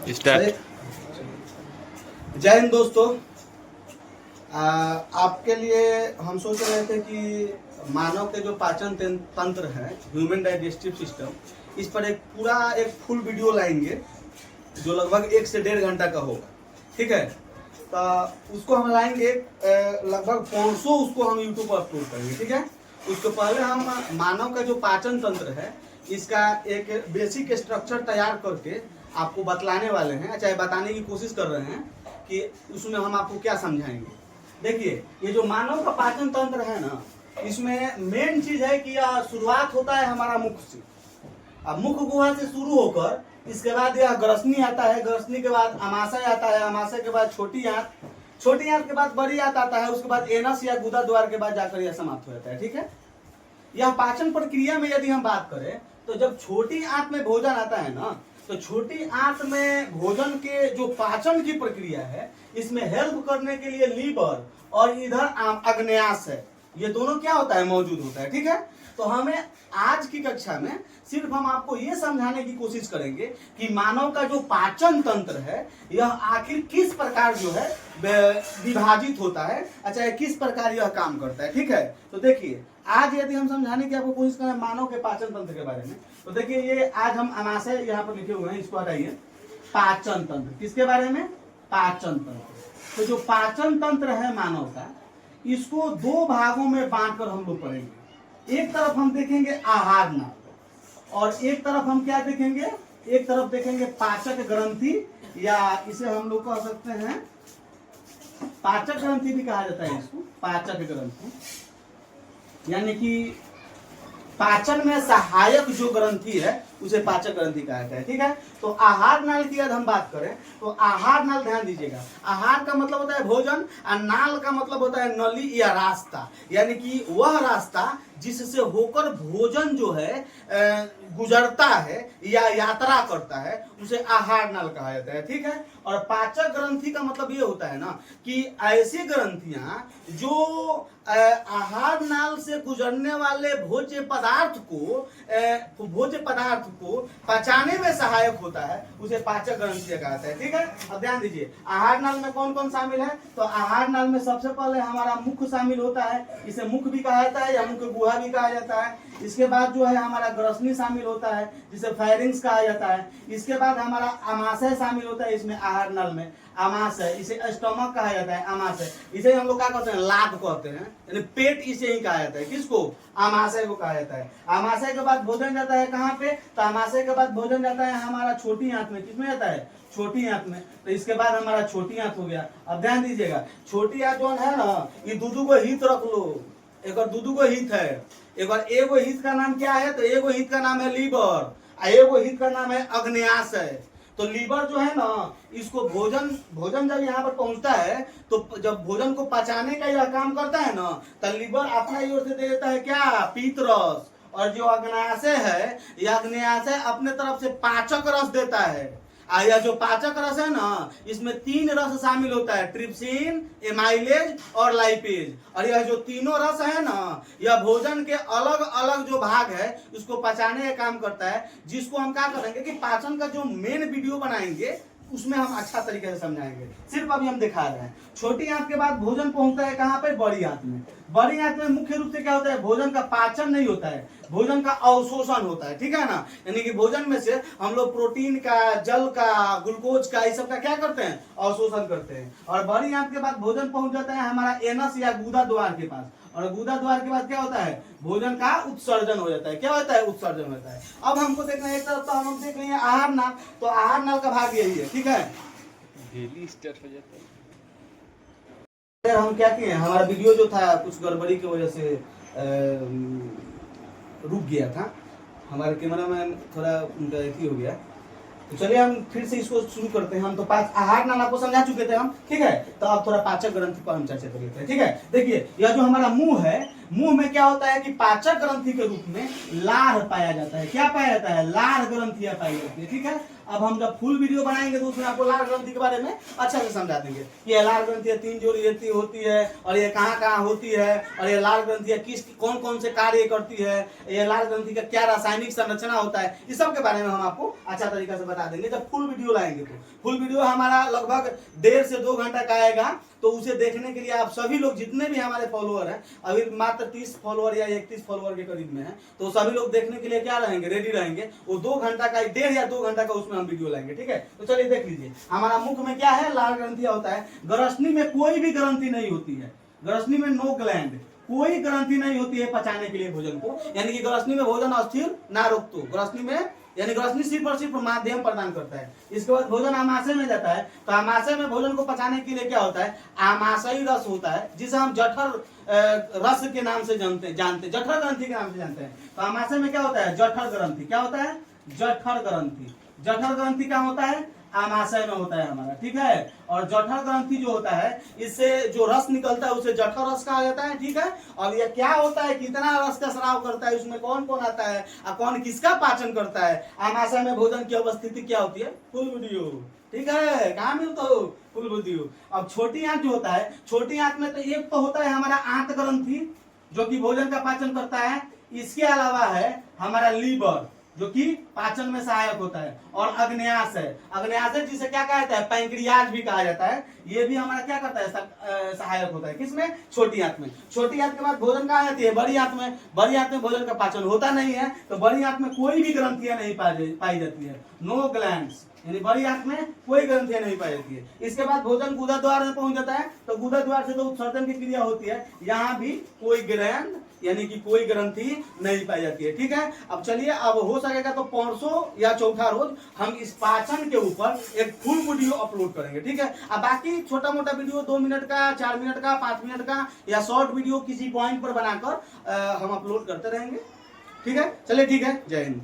Start. जय हिंद दोस्तों। आपके लिए हम सोच रहे थे कि मानव के जो पाचन तंत्र है, ह्यूमन डाइजेस्टिव सिस्टम, इस पर एक फुल वीडियो लाएंगे जो लगभग 1 से 1.5 घंटा का होगा। ठीक है, तो उसको हम लाएंगे लगभग 500 उसको हम यूट्यूब पर अपलोड करेंगे। ठीक है, उसके पहले हम मानव का जो पाचन तंत्र है इसका एक बेसिक स्ट्रक्चर तैयार करके आपको बतलाने वाले हैं, चाहे बताने की कोशिश कर रहे हैं कि उसमें हम आपको क्या समझाएंगे। देखिए, ये जो मानव का पाचन तंत्र है ना, इसमें मेन चीज है कि यह शुरुआत होता है हमारा मुख से। अब मुख गुहा से शुरू होकर इसके बाद यह ग्रसनी आता है, ग्रसनी के बाद अमाशय आता है, अमाशय के बाद छोटी आंत, छोटी आंत के बाद बड़ी आंत आता है, उसके बाद एनस या गुदा द्वार के बाद जाकर यह समाप्त हो जाता है। ठीक है, यह पाचन प्रक्रिया में यदि हम बात करें तो जब छोटी आंत में भोजन आता है ना, तो छोटी आंत में भोजन के जो पाचन की प्रक्रिया है इसमें हेल्प करने के लिए लीवर और इधर अग्न्यास है, ये दोनों क्या होता है, मौजूद होता है। ठीक है, तो हमें आज की कक्षा में सिर्फ हम आपको ये समझाने की कोशिश करेंगे कि मानव का जो पाचन तंत्र है यह आखिर किस प्रकार जो है विभाजित होता है, अच्छा किस प्रकार यह काम करता है। ठीक है, तो देखिए आज यदि हम समझाने की आपको कोशिश करें मानव के पाचन तंत्र के बारे में, तो देखिए ये आज हम अमाशय यहाँ पर लिखे हुए हैं, इसको हटाइए। पाचन तंत्र किसके बारे में, पाचन तंत्र। तो जो पाचन तंत्र है मानव का, इसको 2 भागों में बांटकर हम लोग पढ़ेंगे। एक तरफ हम देखेंगे आहार नाल और एक तरफ हम क्या देखेंगे, एक तरफ देखेंगे पाचक ग्रंथि, या इसे हम लोग कह सकते हैं पाचक ग्रंथि भी कहा जाता है इसको, पाचक ग्रंथि, यानी कि पाचन में सहायक जो ग्रंथि है उसे पाचक ग्रंथि कहा जाता है। ठीक है, तो आहार नाल की यदि हम बात करें तो आहार नाल, ध्यान दीजिएगा, आहार का मतलब होता है भोजन और नाल का मतलब होता है नली या रास्ता, यानी कि वह रास्ता जिससे होकर भोजन जो है गुजरता है या यात्रा करता है उसे आहार नाल कहा जाता है। ठीक है, और पाचक ग्रंथि का मतलब ये होता है ना कि ऐसी ग्रंथियां जो आहार नाल से गुजरने वाले भोज्य पदार्थ को पचाने में सहायक होता है, उसे पाचक ग्रंथि कहा जाता है। ठीक है, अब ध्यान दीजिए आहार नाल में कौन कौन शामिल है, तो आहार नाल में सबसे पहले हमारा मुख शामिल होता है, इसे मुख भी कहा जाता है या मुख गुहा भी कहा जाता है। इसके बाद जो है हमारा ग्रसनी शामिल होता है जिसे फेरिंक्स कहा जाता है। इसके बाद हमारा अमाशय शामिल होता है इसमें, आहार नल में अमाशय, इसे स्टमक कहा जाता है, अमाशय इसे हम लोग क्या कहते हैं, लाद कहते हैं, यानी पेट इसे ही कहा जाता है। किसको, अमाशय को कहा जाता है। अमाशय के बाद भोजन जाता है कहाँ पे, तो अमाशय के बाद भोजन जाता है हमारा छोटी आंत में। किसमें जाता है, छोटी आंत में। तो इसके बाद हमारा छोटी आंत हो गया। अब ध्यान दीजिएगा, छोटी आंत जो है ना, ये दूधू को हित रख लो, एक और दूधू को हित है, एक बार एगो हित का नाम क्या है, तो एगो हित का नाम है लीवर और एगो हित का नाम है अग्न्यास है। तो लीवर जो है ना, इसको भोजन जब यहाँ पर पहुंचता है तो जब भोजन को पचाने का यह काम करता है ना, तो लीवर अपना ओर से दे देता है क्या, पीत रस, और जो अग्न्याशय है यह अग्न्याशय अपने तरफ से पाचक रस देता है। यह जो पाचक रस है ना, इसमें 3 रस शामिल होता है, ट्रिप्सिन, एमाइलेज और लाइपेज। और यह जो तीनों रस है ना, यह भोजन के अलग अलग जो भाग है उसको पचाने का काम करता है, जिसको हम क्या करेंगे कि पाचन का जो मेन वीडियो बनाएंगे उसमें हम अच्छा तरीके से समझाएंगे। सिर्फ अभी हम दिखा रहे हैं। छोटी आंत के बाद भोजन पहुंचता है कहाँ पे, बड़ी आंत में। बड़ी आंत में मुख्य रूप से क्या होता है, भोजन का पाचन नहीं होता है, भोजन का अवशोषण होता है। ठीक है ना, यानी कि भोजन में से हम लोग प्रोटीन का, जल का, ग्लूकोज का, इस सब का क्या करते हैं, अवशोषण करते हैं। और बड़ी आंत के बाद भोजन पहुंच जाता है हमारा एनस या गुदा द्वार के पास, और गुदा द्वार के बाद क्या होता है, भोजन का उत्सर्जन हो जाता है। क्या होता है, उत्सर्जन होता है। अब हमको देखना है एक तरफ, तो हम देख लेंगे आहार नाल, तो आहार नाल का भाग यही है। ठीक है, हम क्या किए, हमारा वीडियो जो था कुछ गड़बड़ी की वजह से रुक गया था, हमारे कैमरामैन थोड़ा उनका एक हो गया। तो चलिए हम फिर से इसको शुरू करते हैं। हम तो आहार नाल आपको समझा चुके थे हम, ठीक है, तो अब थोड़ा पाचक ग्रंथि पर हम चर्चा कर लेते हैं। ठीक है, देखिए यह जो हमारा मुंह है, मुंह में क्या होता है कि पाचक ग्रंथि के रूप में लार पाया जाता है। क्या पाया जाता है, लार ग्रंथियां पाई जाती है। ठीक है, अब हम जब फुल वीडियो बनाएंगे तो उसमें आपको लाल ग्रंथि के बारे में अच्छा से समझा देंगे कि ये लाल ग्रंथि 3 जोड़ी होती है और ये कहाँ कहाँ होती है, और ये लाल ग्रंथि किस कौन कौन से कार्य करती है, ये लाल ग्रंथि का क्या रासायनिक संरचना होता है, इस सब के बारे में हम आपको अच्छा तरीका से बता देंगे जब फुल वीडियो लाएंगे। तो फुल वीडियो हमारा लगभग 1.5 से 2 घंटा का आएगा। तो उसे देखने के लिए आप सभी लोग जितने भी हमारे फॉलोअर हैं, अभी मात्र 30 फॉलोअर या 31 फॉलोअर के करीब में है, तो सभी लोग देखने के लिए क्या रहेंगे, रेडी रहेंगे। वो 2 घंटा का 1.5 या 2 घंटा का उसमें हम वीडियो लाएंगे। ठीक है, तो चलिए देख लीजिए। हमारा मुख में क्या है, लाल ग्रंथि होता है। ग्रसनी में कोई भी ग्रंथि नहीं होती है, ग्रसनी में नो ग्लैंड, कोई ग्रंथि नहीं होती है पचाने के लिए भोजन को, यानी कि ग्रसनी में भोजन अस्थिर ना रोक तो ग्रसनी में, यानी ग्रसनी सिर्फ और सिर्फ माध्यम प्रदान करता है। इसके बाद भोजन आमाशय में जाता है, तो आमाशय में भोजन को पचाने के लिए क्या होता है, आमाशयी रस होता है, जिसे हम जठर रस के नाम से जानते जठर ग्रंथि के नाम से जानते हैं। तो आमाशय में क्या होता है, जठर ग्रंथि। क्या होता है, जठर ग्रंथि। जठर ग्रंथि क्या होता है, आमाशय में होता है हमारा। ठीक है, और जठर ग्रंथि जो होता है, इससे जो रस निकलता है उसे जठर रस कहा जाता है। ठीक है, और यह क्या होता है, कितना रस का स्राव करता है, उसमें कौन कौन आता है और कौन किसका पाचन करता है। आमाशय में भोजन की अवस्थिति क्या होती है, फुल वीडियो। ठीक है, कहाँ मिलता हो, फुल वीडियो। अब छोटी आंत जो होता है, छोटी आंत में तो एक तो होता है हमारा आंत ग्रंथि जो कि भोजन का पाचन करता है। इसके अलावा है हमारा लीवर जो कि पाचन में सहायक होता है, और अग्न्यास है। अग्न्यास है जिसे क्या कहा जाता है, पैंक्रियाज भी कहा जाता है। ये भी हमारा क्या करता है, सहायक होता है। किसमें, छोटी आंत में। छोटी आंत के बाद भोजन कहाँ जाती है, बड़ी आंत में। बड़ी आंत में भोजन का पाचन होता नहीं है, तो बड़ी आंत में कोई भी ग्रंथियां नहीं पाई जाती है, नो ग्लैंड्स, यानी बड़ी आंत में कोई ग्रंथियां नहीं पाई जाती है। इसके बाद भोजन गुदा द्वार में पहुंच जाता है, तो गुदा द्वार से तो उत्सर्जन की क्रिया होती है, यहाँ भी कोई ग्लैंड यानी कि कोई ग्रंथि नहीं पाई जाती है। ठीक है, अब चलिए, अब हो सकेगा तो परसों या चौथा रोज हम इस पाचन के ऊपर एक फुल वीडियो अपलोड करेंगे। ठीक है, अब बाकी छोटा मोटा वीडियो 2 मिनट का, 4 मिनट का, 5 मिनट का या शॉर्ट वीडियो किसी पॉइंट पर बनाकर हम अपलोड करते रहेंगे। ठीक है, चलिए, ठीक है, जय हिंद।